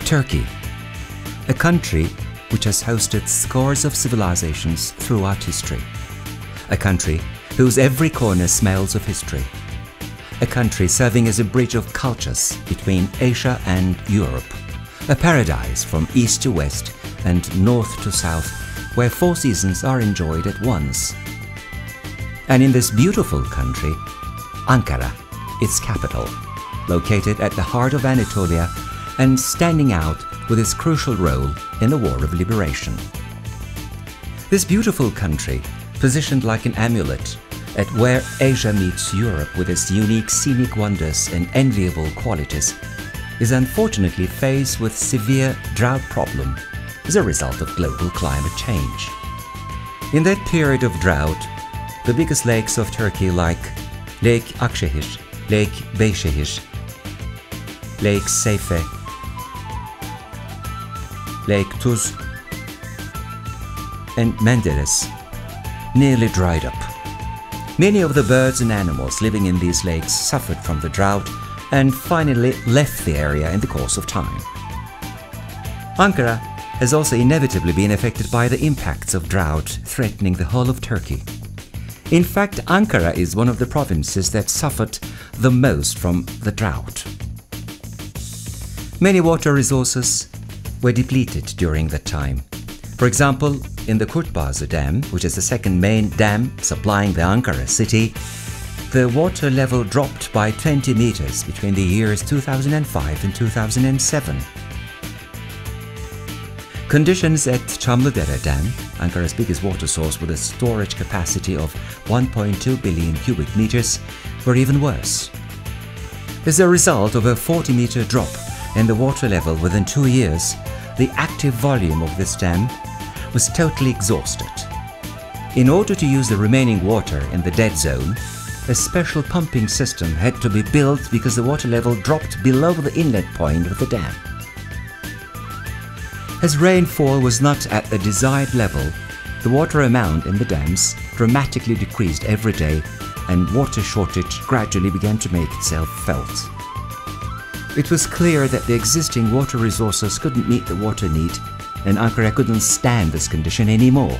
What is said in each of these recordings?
Turkey, a country which has hosted scores of civilizations throughout history, a country whose every corner smells of history, a country serving as a bridge of cultures between Asia and Europe, a paradise from east to west and north to south, where 4 seasons are enjoyed at once. And in this beautiful country, Ankara, its capital, located at the heart of Anatolia and standing out with its crucial role in the War of Liberation. This beautiful country, positioned like an amulet at where Asia meets Europe with its unique scenic wonders and enviable qualities, is unfortunately faced with severe drought problem as a result of global climate change. In that period of drought, the biggest lakes of Turkey like Lake Akşehir, Lake Beyşehir, Lake Seyfe, Lake Tuz, and Menderes nearly dried up. Many of the birds and animals living in these lakes suffered from the drought and finally left the area in the course of time. Ankara has also inevitably been affected by the impacts of drought threatening the whole of Turkey. In fact, Ankara is one of the provinces that suffered the most from the drought. Many water resources were depleted during that time. For example, in the Kurtbazı Dam, which is the second main dam supplying the Ankara city, the water level dropped by 20 meters between the years 2005 and 2007. Conditions at Çamlıdere Dam, Ankara's biggest water source with a storage capacity of 1.2 billion cubic meters, were even worse. As a result of a 40-meter drop in the water level within 2 years, the active volume of this dam was totally exhausted. In order to use the remaining water in the dead zone, a special pumping system had to be built because the water level dropped below the inlet point of the dam. As rainfall was not at the desired level, the water amount in the dams dramatically decreased every day, and water shortage gradually began to make itself felt. It was clear that the existing water resources couldn't meet the water need, and Ankara couldn't stand this condition anymore.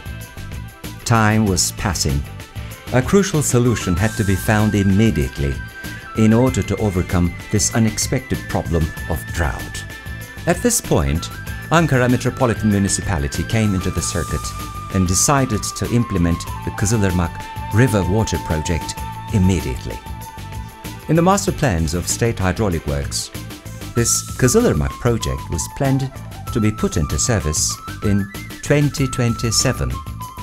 Time was passing. A crucial solution had to be found immediately in order to overcome this unexpected problem of drought. At this point, Ankara Metropolitan Municipality came into the circuit and decided to implement the Kızılırmak River Water Project immediately. In the master plans of state hydraulic works, this Kızılırmak project was planned to be put into service in 2027,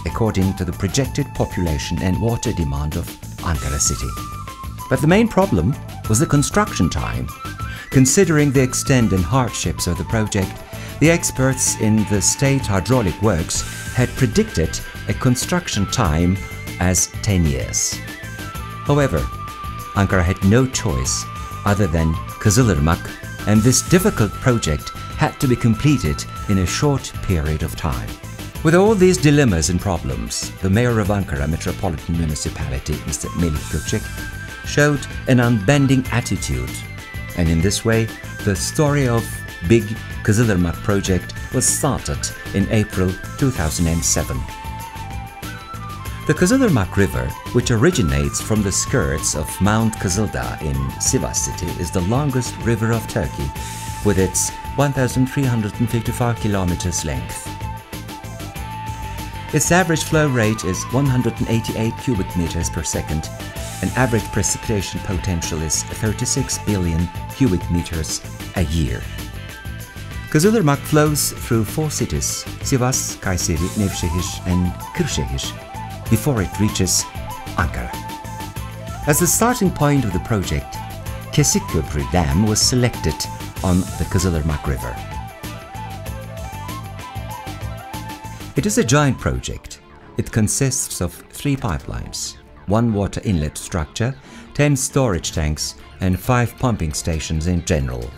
according to the projected population and water demand of Ankara city. But the main problem was the construction time. Considering the extent and hardships of the project, the experts in the state hydraulic works had predicted a construction time as 10 years. However, Ankara had no choice other than Kızılırmak, and this difficult project had to be completed in a short period of time. With all these dilemmas and problems, the mayor of Ankara Metropolitan Municipality, Mr. Melih Gökçek, showed an unbending attitude, and in this way, the story of Big Kızılırmak project was started in April 2007. The Kızılırmak River, which originates from the skirts of Mount Kızıldağ in Sivas city, is the longest river of Turkey, with its 1,355 kilometers length. Its average flow rate is 188 cubic meters per second, and average precipitation potential is 36 billion cubic meters a year. Kızılırmak flows through 4 cities, Sivas, Kayseri, Nevşehir, and Kırşehir, before it reaches Ankara. As the starting point of the project, Kesikköprü Dam was selected on the Kızılırmak River. It is a giant project. It consists of 3 pipelines, 1 water inlet structure, 10 storage tanks, and 5 pumping stations in general.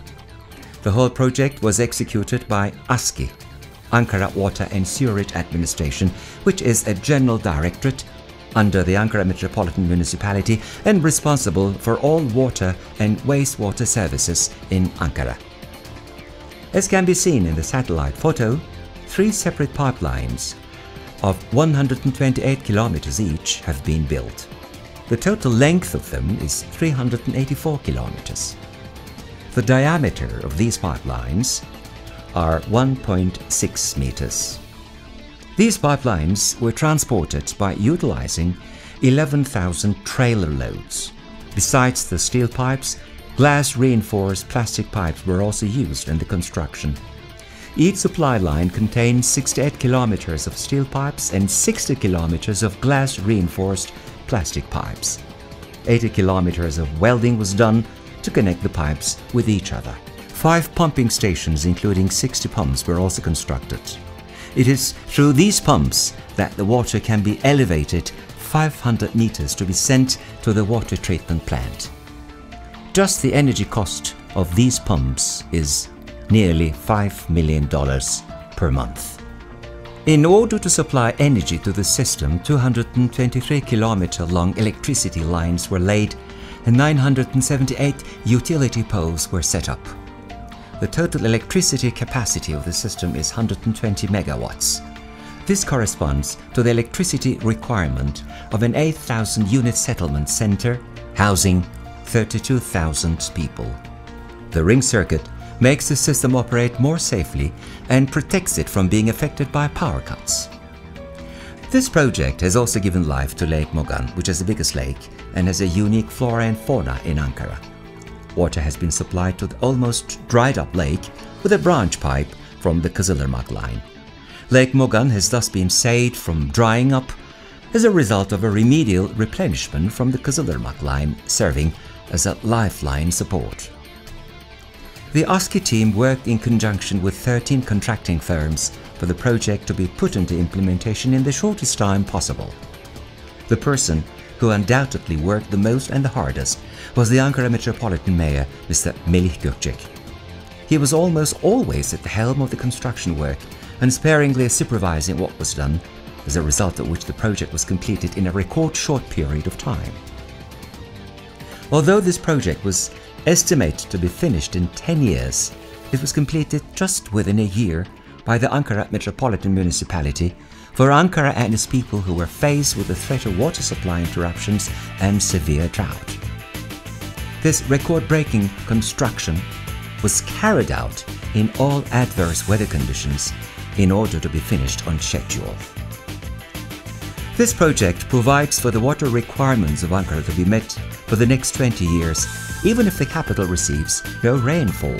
The whole project was executed by Aski, Ankara Water and Sewerage Administration, which is a general directorate under the Ankara Metropolitan Municipality and responsible for all water and wastewater services in Ankara. As can be seen in the satellite photo, 3 separate pipelines of 128 kilometers each have been built. The total length of them is 384 kilometers. The diameter of these pipelines are 1.6 meters. These pipelines were transported by utilizing 11,000 trailer loads. Besides the steel pipes, glass-reinforced plastic pipes were also used in the construction. Each supply line contained 68 kilometers of steel pipes and 60 kilometers of glass-reinforced plastic pipes. 80 kilometers of welding was done to connect the pipes with each other. 5 pumping stations, including 60 pumps, were also constructed. It is through these pumps that the water can be elevated 500 meters to be sent to the water treatment plant. Just the energy cost of these pumps is nearly $5 million per month. In order to supply energy to the system, 223-kilometer-long electricity lines were laid and 978 utility poles were set up. The total electricity capacity of the system is 120 megawatts. This corresponds to the electricity requirement of an 8,000-unit settlement center housing 32,000 people. The ring circuit makes the system operate more safely and protects it from being affected by power cuts. This project has also given life to Lake Mogan, which is the biggest lake and has a unique flora and fauna in Ankara. Water has been supplied to the almost dried-up lake with a branch pipe from the Kızılırmak line. Lake Mogan has thus been saved from drying up as a result of a remedial replenishment from the Kızılırmak line, serving as a lifeline support. The Aski team worked in conjunction with 13 contracting firms for the project to be put into implementation in the shortest time possible. The person who undoubtedly worked the most and the hardest was the Ankara Metropolitan Mayor, Mr. Melih Gökçek. He was almost always at the helm of the construction work, unsparingly supervising what was done, as a result of which the project was completed in a record short period of time. Although this project was estimated to be finished in 10 years, it was completed just within a year by the Ankara Metropolitan Municipality for Ankara and its people who were faced with the threat of water supply interruptions and severe drought. This record-breaking construction was carried out in all adverse weather conditions in order to be finished on schedule. This project provides for the water requirements of Ankara to be met for the next 20 years, even if the capital receives no rainfall.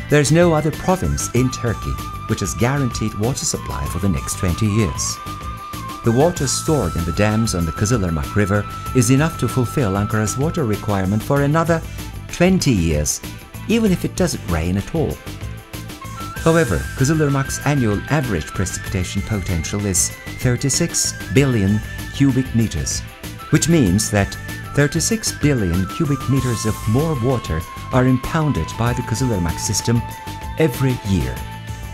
There is no other province in Turkey which has guaranteed water supply for the next 20 years. The water stored in the dams on the Kızılırmak River is enough to fulfill Ankara's water requirement for another 20 years, even if it doesn't rain at all. However, Kızılırmak's annual average precipitation potential is 36 billion cubic meters, which means that 36 billion cubic meters of more water are impounded by the Kızılırmak system every year.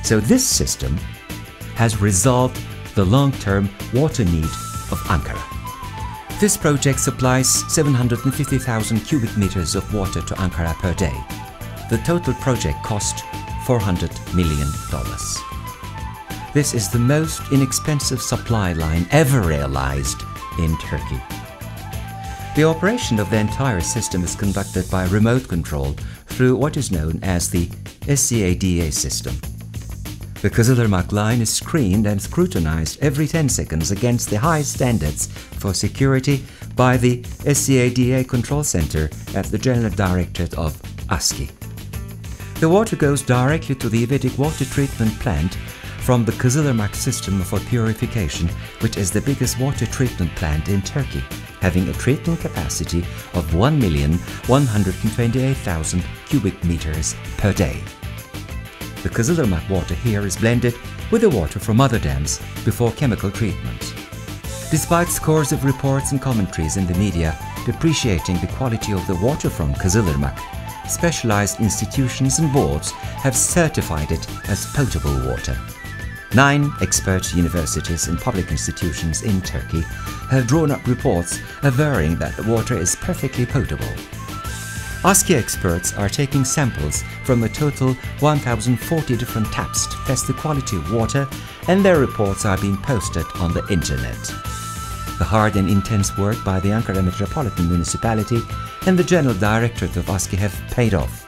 So this system has resolved the long-term water need of Ankara. This project supplies 750,000 cubic meters of water to Ankara per day. The total project cost $400 million. This is the most inexpensive supply line ever realized in Turkey. The operation of the entire system is conducted by remote control through what is known as the SCADA system. The Kızılırmak line is screened and scrutinized every 10 seconds against the high standards for security by the SCADA Control Center at the General Directorate of Aski. The water goes directly to the Ivedik water treatment plant from the Kızılırmak system for purification, which is the biggest water treatment plant in Turkey, having a treatment capacity of 1,128,000 cubic meters per day. The Kızılırmak water here is blended with the water from other dams before chemical treatment. Despite scores of reports and commentaries in the media depreciating the quality of the water from Kızılırmak, specialized institutions and boards have certified it as potable water. 9 expert universities and public institutions in Turkey have drawn up reports averring that the water is perfectly potable. Aski experts are taking samples from a total 1,040 different taps to test the quality of water, and their reports are being posted on the internet. The hard and intense work by the Ankara Metropolitan Municipality and the General Directorate of Aski have paid off,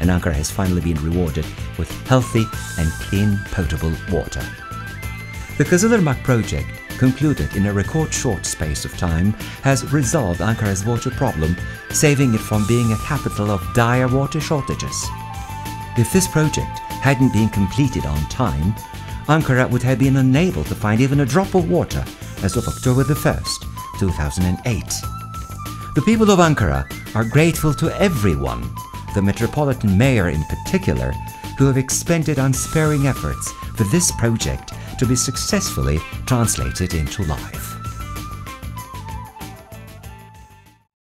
and Ankara has finally been rewarded with healthy and clean potable water. The Kızılırmak project, concluded in a record short space of time, has resolved Ankara's water problem, saving it from being a capital of dire water shortages. If this project hadn't been completed on time, Ankara would have been unable to find even a drop of water as of October 1st, 2008. The people of Ankara are grateful to everyone, the Metropolitan Mayor in particular, who have expended unsparing efforts for this project to be successfully translated into life.